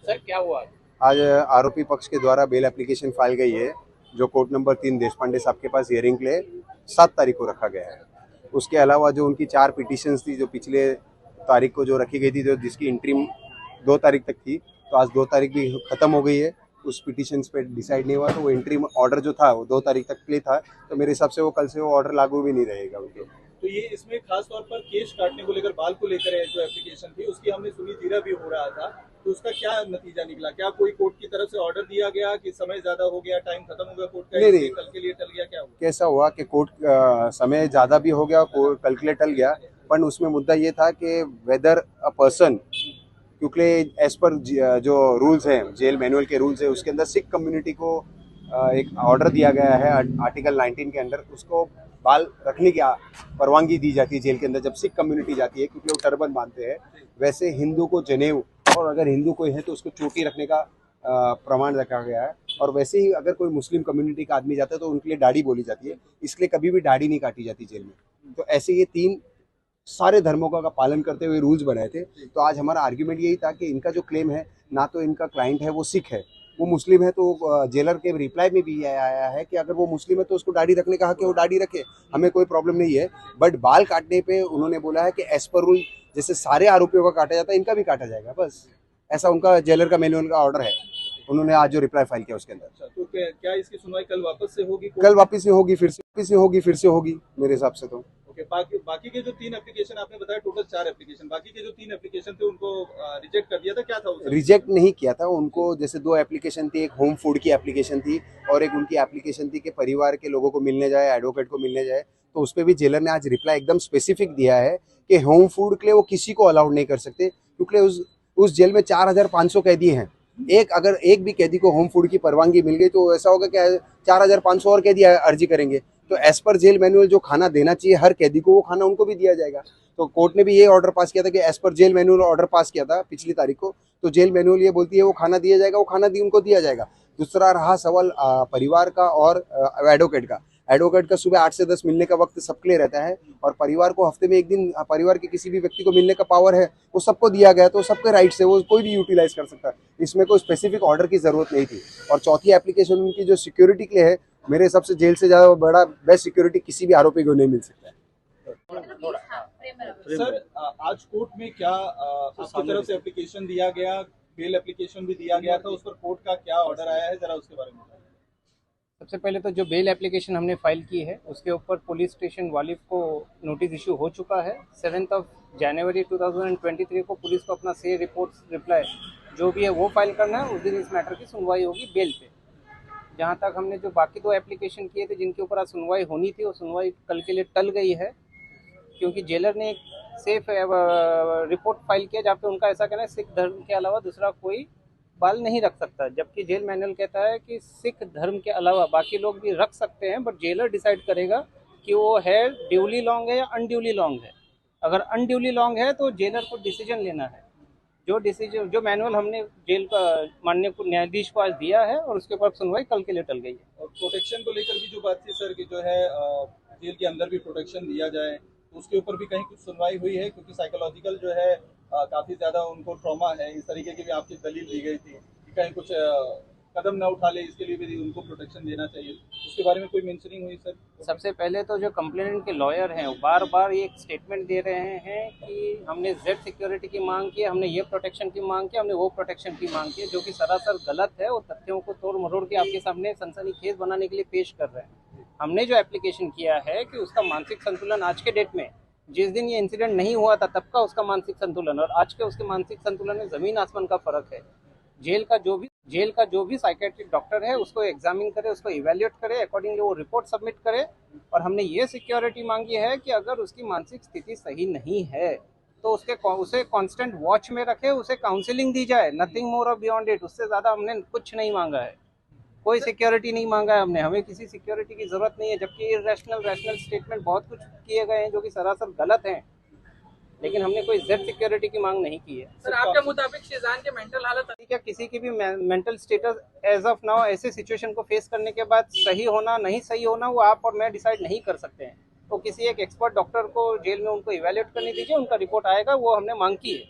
Sir क्या हुआ? आज आरोपी पक्ष के द्वारा बेल एप्लीकेशन फाइल गई है, जो कोर्ट नंबर 3 देशपांडे साहब के पास हियरिंग के लिए 7 तारीख को रखा गया है। उसके अलावा जो उनकी 4 पिटीशंस थी, जो पिछले तारीख को जो रखी गई थी, जो जिसकी इंटरिम 2 तारीख तक थी, तो आज 2 तारीख भी खत्म हो गई है। उस पिटीशंस पे डिसाइड नहीं हुआ, तो वो इंटरिम ऑर्डर जो था वो 2 तारीख तक के लिए था, तो मेरे हिसाब से वो कल से वो ऑर्डर लागू भी नहीं रहेगा उनके। तो ये इसमें खास तौर पर केस काटने को लेकर, बाल को लेकर जो एप्लीकेशन थी उसकी हमने सुनी, जीरा भी हो रहा था, तो उसका क्या नतीजा निकला? क्या कोई कोर्ट की तरफ से ऑर्डर दिया गया कि समय ज्यादा हो गया, टाइम खत्म हो गया कोर्ट का, नहीं, कल के लिए टल गया, क्या हुआ? कैसा हुआ कि कोर्ट समय ज़्यादा भी हो गया, कोर्ट कल के लिए टल गया, पर उसमें मुद्दा ये था कि वेदर अ पर्सन, क्योंकि एज पर जो रूल्स हैं, जेल मैनुअल के रूल्स है, उसके अंदर सिख कम्युनिटी को एक ऑर्डर दिया गया है आर्टिकल 19 के अंडर, उसको बाल रखने की परवानगी दी जाती है जेल के अंदर जब सिख कम्युनिटी जाती है, क्योंकि वो टर्बन बांधते हैं। वैसे हिंदू को जनेऊ, और अगर हिंदू कोई है तो उसको चोटी रखने का प्रमाण रखा गया है। और वैसे ही अगर कोई मुस्लिम कम्युनिटी का आदमी जाता है तो उनके लिए दाढ़ी बोली जाती है, इसलिए कभी भी दाढ़ी नहीं काटी जाती जेल में। तो ऐसे ये 3 सारे धर्मों का पालन करते हुए रूल्स बनाए थे। तो आज हमारा आर्ग्यूमेंट यही था कि इनका जो क्लेम है, ना तो इनका क्लाइंट है वो सिख है, वो मुस्लिम है, तो जेलर के रिप्लाई में भी ये आया है कि अगर वो मुस्लिम है तो उसको दाढ़ी रखने का हक है, वो दाढ़ी रखे, हमें कोई प्रॉब्लम नहीं है। बट बाल काटने पे उन्होंने बोला है कि एज पर रूल जैसे सारे आरोपियों का काटा जाता है, इनका भी काटा जाएगा, बस ऐसा उनका जेलर का मैनुअल का ऑर्डर है। उन्होंने आज जो रिप्लाई फाइल किया उसके अंदर। अच्छा, तो क्या इसकी सुनवाई कल वापस से होगी? कल वापस में होगी, फिर से होगी मेरे हिसाब से तो। ओके, बाकी के जो 3 एप्लीकेशन आपने बताया, टोटल 4 एप्लीकेशन, बाकी के जो 3 एप्लीकेशन थे उनको रिजेक्ट कर दिया था, क्या था उसमें? रिजेक्ट नहीं किया था उनको, जैसे 2 एप्लीकेशन थी, एक होम फूड की एप्लीकेशन थी और एक उनकी एप्लीकेशन थी कि परिवार के लोगों को मिलने जाए, एडवोकेट को मिलने जाए। तो उस पर भी जेलर ने आज रिप्लाई एकदम स्पेसिफिक दिया है कि होम फूड के लिए वो किसी को अलाउड नहीं कर सकते, क्योंकि उस जेल में 4500 कैदी हैं। अगर एक भी कैदी को होम फूड की परवानगी मिल गई तो ऐसा होगा कि 4500 और कैदी अर्जी करेंगे। तो एज पर जेल मैनुअल जो खाना देना चाहिए हर कैदी को, वो खाना उनको भी दिया जाएगा। तो कोर्ट ने भी ये ऑर्डर पास किया था कि as per jail manual order pass किया था पिछली तारीख को, तो जेल मैनुअल ये बोलती है वो खाना दिया जाएगा, वो खाना उनको दिया जाएगा। दूसरा रहा सवाल परिवार का और एडवोकेट का। एडवोकेट का सुबह 8 से 10 मिलने का वक्त सबके लिए रहता है, और परिवार को हफ्ते में 1 दिन परिवार के किसी भी व्यक्ति को मिलने का पावर है, वो सबको दिया गया, तो सबके राइट्स है, वो कोई भी यूटिलाइज कर सकता है। इसमें कोई स्पेसिफिक ऑर्डर की जरूरत नहीं थी। और चौथी एप्लीकेशन उनकी जो सिक्योरिटी के लिए है, मेरे हिसाब से जेल से ज़्यादा बड़ा बेस्ट सिक्योरिटी किसी भी आरोपी को नहीं मिल सकता है। सर, आज कोर्ट में क्या आपकी तरफ से एप्लीकेशन दिया गया, बेल एप्लीकेशन भी दिया गया था, उस पर कोर्ट का क्या ऑर्डर आया है, जरा उसके बारे में बताइए। सबसे पहले तो जो बेल एप्लीकेशन हमने फाइल की है उसके ऊपर पुलिस स्टेशन वालिद को नोटिस इशू हो चुका है। 7 जनवरी 2023 को पुलिस को अपना से रिपोर्ट रिप्लाई जो भी है वो फाइल करना है। उस दिन इस मैटर की सुनवाई होगी बेल पे। जहाँ तक हमने जो बाकी 2 एप्लीकेशन किए थे जिनके ऊपर आज सुनवाई होनी थी, वो सुनवाई कल के लिए टल गई है, क्योंकि जेलर ने एक सेफ रिपोर्ट फाइल किया जहाँ पे उनका ऐसा कहना है सिख धर्म के अलावा दूसरा कोई बाल नहीं रख सकता, जबकि जेल मैनुअल कहता है कि सिख धर्म के अलावा बाकी लोग भी रख सकते हैं, बट जेलर डिसाइड करेगा कि वो हेयर ड्यूली लॉन्ग है या अनड्यूली लॉन्ग है। अगर अनड्यूली लॉन्ग है तो जेलर को डिसीजन लेना है। जो मैनुअल हमने जेल का माननीय न्यायाधीश को आज दिया है, और उसके ऊपर सुनवाई कल के लिए टल गई है। और प्रोटेक्शन को लेकर भी जो बात थी सर, कि जो है जेल के अंदर भी प्रोटेक्शन दिया जाए, तो उसके ऊपर भी कहीं कुछ सुनवाई हुई है? क्योंकि साइकोलॉजिकल जो है काफी ज्यादा उनको ट्रॉमा है, इस तरीके की भी आपकी दलील दी गई थी कि कहीं कुछ कदम न उठा ले, इसके लिए भी उनको प्रोटेक्शन देना चाहिए। उसके बारे में कोई मेंशनिंग हुई सर? सबसे पहले तो जो कंप्लेनेंट के लॉयर हैं वो बार बार ये एक स्टेटमेंट दे रहे हैं कि हमने जेड सिक्योरिटी की मांग की, हमने ये प्रोटेक्शन की मांग की, हमने वो प्रोटेक्शन की मांग की, जो कि सरासर गलत है। और तथ्यों को तोड़ मरोड़ के आपके सामने सनसनीखेज बनाने के लिए पेश कर रहे हैं। हमने जो एप्लीकेशन किया है कि उसका मानसिक संतुलन आज के डेट में, जिस दिन ये इंसिडेंट नहीं हुआ था तब का उसका मानसिक संतुलन और आज के उसके मानसिक संतुलन में ज़मीन आसमान का फ़र्क है। जेल का जो भी साइकेट्रिक डॉक्टर है उसको एग्जामिन करे, उसको इवेल्युएट करे, अकॉर्डिंगली वो रिपोर्ट सबमिट करे। और हमने ये सिक्योरिटी मांगी है कि अगर उसकी मानसिक स्थिति सही नहीं है तो उसे कांस्टेंट वॉच में रखे, उसे काउंसलिंग दी जाए, नथिंग मोर और बियॉन्ड इट। उससे ज़्यादा हमने कुछ नहीं मांगा है, कोई सिक्योरिटी नहीं मांगा है हमने। हमें किसी सिक्योरिटी की ज़रूरत नहीं है, जबकि रैशनल स्टेटमेंट बहुत कुछ किए गए हैं जो कि सरासर गलत हैं, लेकिन हमने कोई जेड सिक्योरिटी की मांग नहीं की है। सर, आपके मुताबिक शेजान के मेंटल हालत क्या किसी की भी mental status as of now ऐसे सिचुएशन को फेस करने के बाद सही होना नहीं सही होना वो आप और मैं डिसाइड नहीं कर सकते हैं। तो किसी एक एक्सपर्ट डॉक्टर को जेल में उनको इवैल्यूएट करने दीजिए, उनका रिपोर्ट आएगा, वो हमने मांग की है।